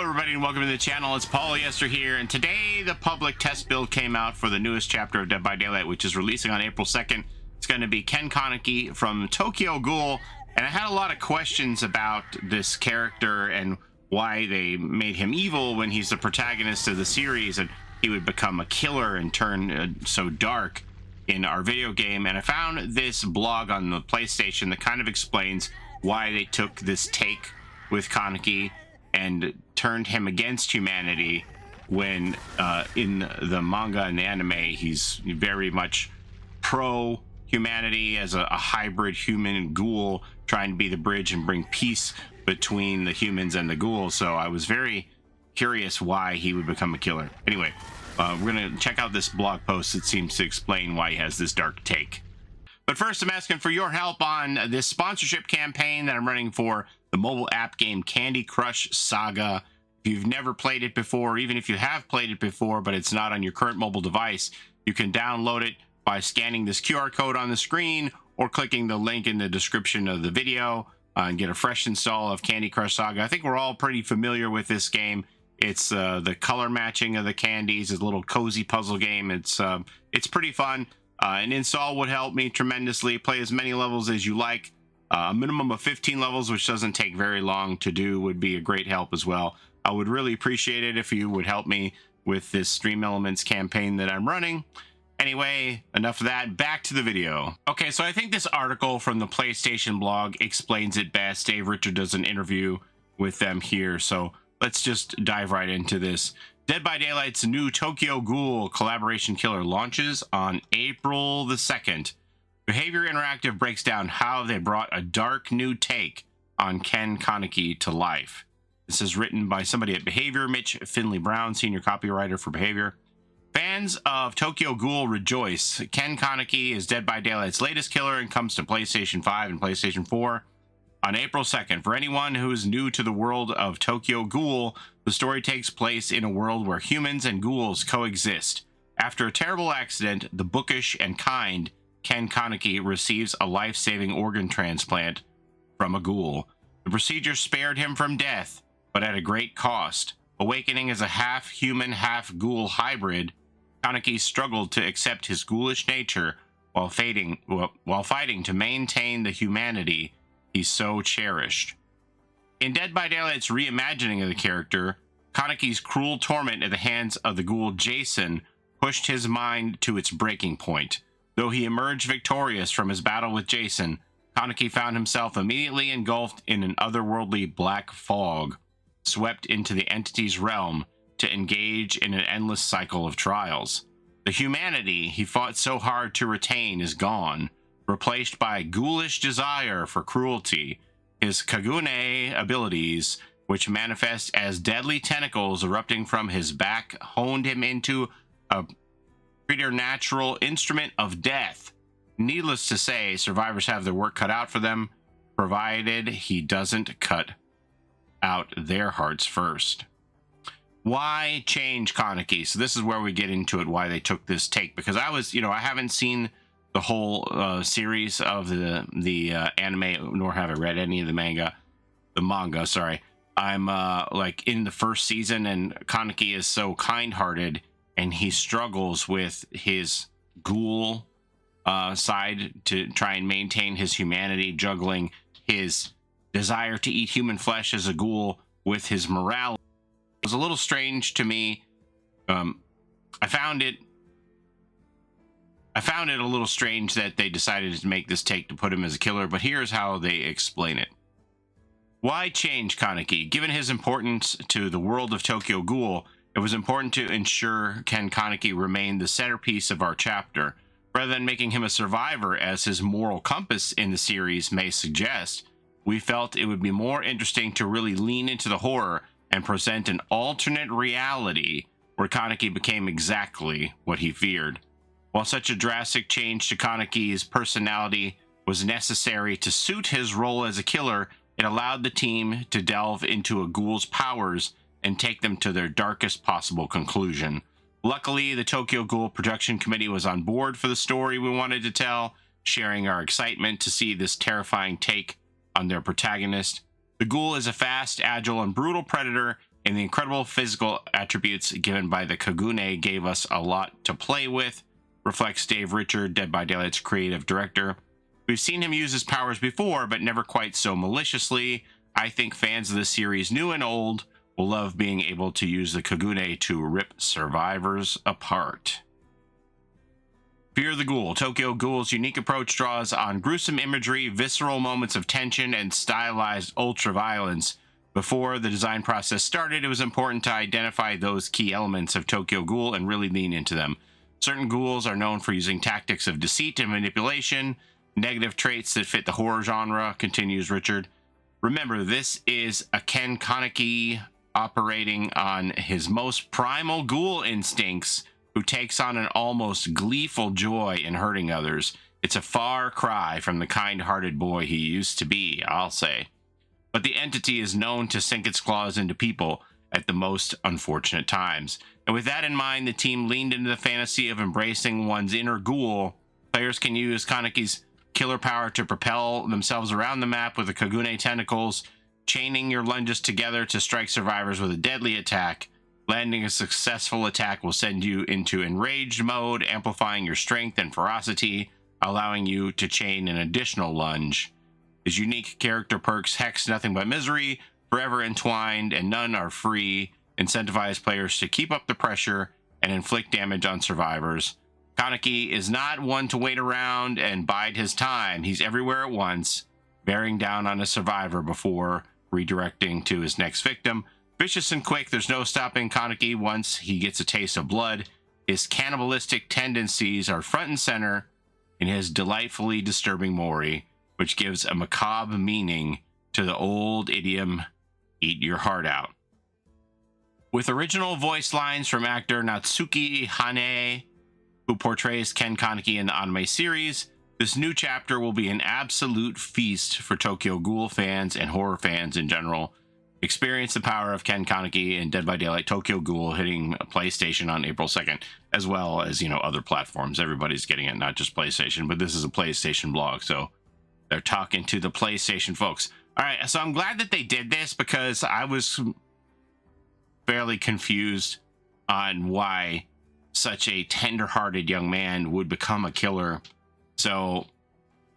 everybody, and welcome to the channel. It's Paulie Esther here, and today the public test build came out for the newest chapter of Dead by Daylight, which is releasing on April 2nd. It's going to be Ken Kaneki from Tokyo Ghoul, and I had a lot of questions about this character and why they made him evil when he's the protagonist of the series, and he would become a killer and turn so dark in our video game. And I found this blog on the PlayStation that kind of explains why they took this take with Kaneki and turned him against humanity when in the manga and the anime he's very much pro humanity as a hybrid human and ghoul, trying to be the bridge and bring peace between the humans and the ghouls. So I was very curious why he would become a killer. Anyway, we're gonna check out this blog post that seems to explain why he has this dark take. But first, I'm asking for your help on this sponsorship campaign that I'm running for the mobile app game Candy Crush Saga. If you've never played it before, even if you have played it before but it's not on your current mobile device, you can download it by scanning this QR code on the screen or clicking the link in the description of the video and get a fresh install of Candy Crush Saga. I think we're all pretty familiar with this game. It's the color matching of the candies, a little cozy puzzle game. It's pretty fun. An install would help me tremendously. Play as many levels as you like. A minimum of 15 levels, which doesn't take very long to do, would be a great help as well. I would really appreciate it if you would help me with this Stream Elements campaign that I'm running. Anyway, enough of that. Back to the video. Okay, so I think this article from the PlayStation blog explains it best. Dave Richard does an interview with them here, so let's just dive right into this. Dead by Daylight's new Tokyo Ghoul collaboration killer launches on April the 2nd. Behavior Interactive breaks down how they brought a dark new take on Ken Kaneki to life. This is written by somebody at Behavior, Mitch Finley Brown, senior copywriter for Behavior. Fans of Tokyo Ghoul rejoice. Ken Kaneki is Dead by Daylight's latest killer and comes to PlayStation 5 and PlayStation 4 on April 2nd. For anyone who is new to the world of Tokyo Ghoul, the story takes place in a world where humans and ghouls coexist. After a terrible accident, the bookish and kind Ken Kaneki receives a life-saving organ transplant from a ghoul. The procedure spared him from death, but at a great cost. Awakening as a half-human, half-ghoul hybrid, Kaneki struggled to accept his ghoulish nature while fighting to maintain the humanity he so cherished. In Dead by Daylight's reimagining of the character, Kaneki's cruel torment at the hands of the ghoul Jason pushed his mind to its breaking point. Though he emerged victorious from his battle with Jason, Kaneki found himself immediately engulfed in an otherworldly black fog, swept into the entity's realm to engage in an endless cycle of trials. The humanity he fought so hard to retain is gone, replaced by ghoulish desire for cruelty. His Kagune abilities, which manifest as deadly tentacles erupting from his back, honed him into a preternatural instrument of death. Needless to say, survivors have their work cut out for them, provided he doesn't cut out their hearts first. Why change Kaneki? So this is where we get into it, why they took this take, because I haven't seen the whole series of the anime, nor have I read any of the manga, sorry. I'm like in the first season, and Kaneki is so kind-hearted, and he struggles with his ghoul side to try and maintain his humanity, juggling his desire to eat human flesh as a ghoul with his morality. It was a little strange to me. I found it a little strange that they decided to make this take to put him as a killer, but here's how they explain it. Why change Kaneki? Given his importance to the world of Tokyo Ghoul, it was important to ensure Ken Kaneki remained the centerpiece of our chapter. Rather than making him a survivor, as his moral compass in the series may suggest, we felt it would be more interesting to really lean into the horror and present an alternate reality where Kaneki became exactly what he feared. While such a drastic change to Kaneki's personality was necessary to suit his role as a killer, it allowed the team to delve into a ghoul's powers and take them to their darkest possible conclusion. Luckily, the Tokyo Ghoul production committee was on board for the story we wanted to tell, sharing our excitement to see this terrifying take on their protagonist. The Ghoul is a fast, agile, and brutal predator, and the incredible physical attributes given by the Kagune gave us a lot to play with, reflects Dave Richard, Dead by Daylight's creative director. We've seen him use his powers before, but never quite so maliciously. I think fans of the series, new and old, will love being able to use the Kagune to rip survivors apart. Fear the Ghoul. Tokyo Ghoul's unique approach draws on gruesome imagery, visceral moments of tension, and stylized ultra-violence. Before the design process started, it was important to identify those key elements of Tokyo Ghoul and really lean into them. Certain ghouls are known for using tactics of deceit and manipulation, negative traits that fit the horror genre, continues Richard. Remember, this is a Ken Kaneki operating on his most primal ghoul instincts, who takes on an almost gleeful joy in hurting others. It's a far cry from the kind-hearted boy he used to be, I'll say. But the entity is known to sink its claws into people at the most unfortunate times. And with that in mind, the team leaned into the fantasy of embracing one's inner ghoul. Players can use Kaneki's killer power to propel themselves around the map with the Kagune tentacles, chaining your lunges together to strike survivors with a deadly attack. Landing a successful attack will send you into enraged mode, amplifying your strength and ferocity, allowing you to chain an additional lunge. His unique character perks, Hex Nothing But Misery, Forever Entwined, and None Are Free, incentivize players to keep up the pressure and inflict damage on survivors. Kaneki is not one to wait around and bide his time. He's everywhere at once, bearing down on a survivor before redirecting to his next victim. Vicious and quick, there's no stopping Kaneki once he gets a taste of blood. His cannibalistic tendencies are front and center in his delightfully disturbing mori, which gives a macabre meaning to the old idiom, eat your heart out. With original voice lines from actor Natsuki Hane, who portrays Ken Kaneki in the anime series, this new chapter will be an absolute feast for Tokyo Ghoul fans and horror fans in general. Experience the power of Ken Kaneki in Dead by Daylight Tokyo Ghoul hitting PlayStation on April 2nd, as well as, other platforms. Everybody's getting it, not just PlayStation, but this is a PlayStation blog, so they're talking to the PlayStation folks. All right, so I'm glad that they did this because I was fairly confused on why such a tender-hearted young man would become a killer. So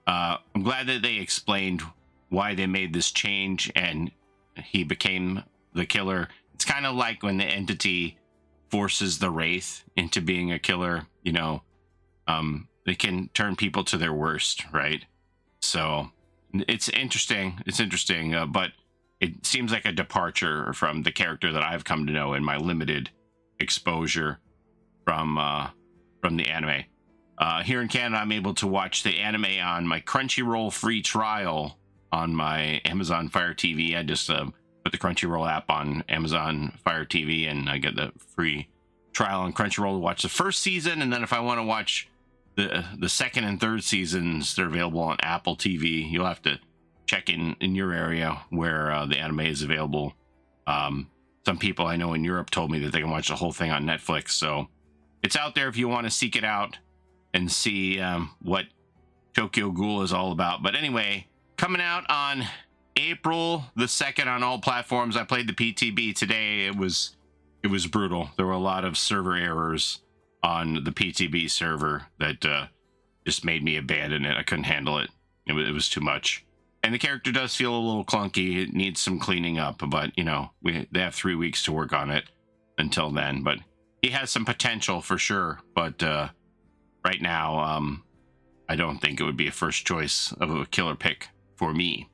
I'm glad that they explained why they made this change and he became the killer. It's kind of like when the entity forces the wraith into being a killer, they can turn people to their worst, right? So it's interesting. But it seems like a departure from the character that I've come to know in my limited exposure from the anime. Here in Canada, I'm able to watch the anime on my Crunchyroll free trial on my Amazon Fire TV. I just put the Crunchyroll app on Amazon Fire TV, and I get the free trial on Crunchyroll to watch the first season. And then if I want to watch the second and third seasons, they're available on Apple TV. You'll have to check in your area where the anime is available. Some people I know in Europe told me that they can watch the whole thing on Netflix. So it's out there if you want to seek it out and see what Tokyo Ghoul is all about. But anyway, coming out on April the 2nd on all platforms. I played the PTB today. It was brutal. There were a lot of server errors on the PTB server that just made me abandon it. I couldn't handle it. It was too much. And the character does feel a little clunky. It needs some cleaning up, but they have 3 weeks to work on it until then. But he has some potential for sure. But right now, I don't think it would be a first choice of a killer pick for me.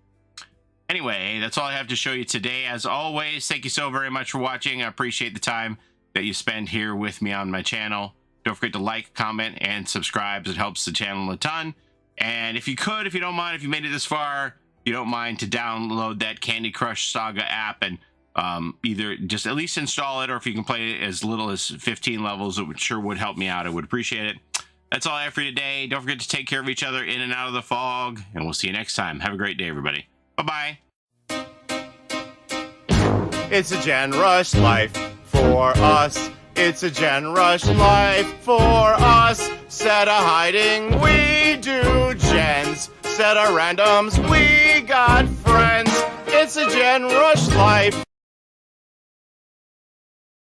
Anyway, that's all I have to show you today. As always, thank you so very much for watching. I appreciate the time that you spend here with me on my channel. Don't forget to like, comment, and subscribe. It helps the channel a ton. And if you don't mind, if you made it this far, you don't mind to download that Candy Crush Saga app and either just at least install it, or if you can play it as little as 15 levels, it sure would help me out. I would appreciate it. That's all I have for you today. Don't forget to take care of each other in and out of the fog, and we'll see you next time. Have a great day, everybody. Bye-bye. It's a Gen Rush life for us. It's a Gen Rush life for us. Set a hiding, we do gens. Set a randoms, we got friends. It's It's a Gen Rush life.